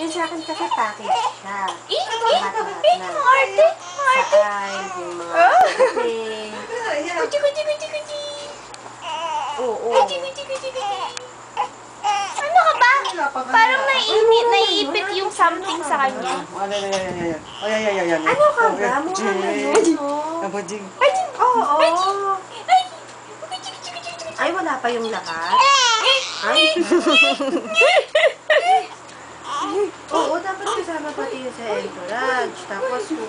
Yung sa akin kasi package siya. Arte! Saan, yung mga pagdating. Kuchi! Oo. Ano ka ba? Parang naiipit yung something sa kanya. Ayan. Ano ka ba? Mura na yun, no? Kabadjing. Oo. Ay, wala pa yung lahat? Ay? Oo, dapat kasama pati yung sa entourage. Tapos yung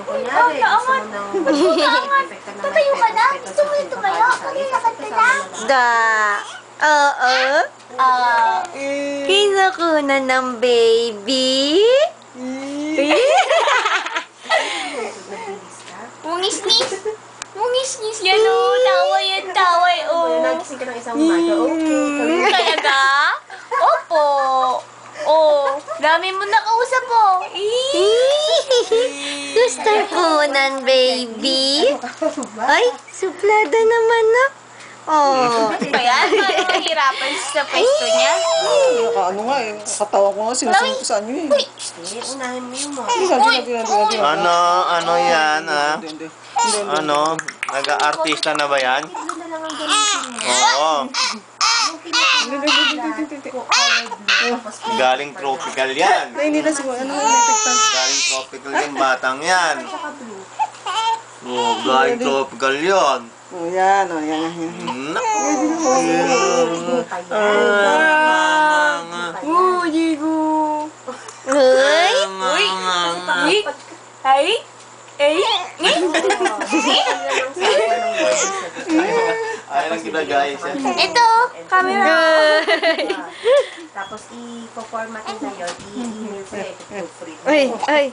kunyari, gusto mo nang effect na Tatayo ka na? Gusto mo yung tumayo? Maglilakad ka na? Oo. Kinakuna ng baby? Mungis-ngis yan o. Taway o. Nagising ka ng isang umaga, okay. Talaga? Opo. Oh, dami mo nakausap po. Gusto kunan, baby? Ay, suplada naman na. Oh. Kaya, parang mahirapan sa pwesto niya. Ano nga eh, katawa ko nga, sinasunod ko sa inyo eh. Hindi, unahin mo yung mo. Hindi. Ano yan, ha? Hindi. Ano? Nag-artista na ba yan? Tignan na lang ang gamitin mo. Oo. Yung pinaka-lahat ko tapos Galing tropical yan. Hindi na siguro, ano nga natikpan? Galing tropical yung batang yan. saka blue. Oo, galing tropical yan. Oh, yan. Uy! Ay, lang kita guys. Ito, camera. Tapos i-format na yun, i-email sa'yo, ito free. Ay.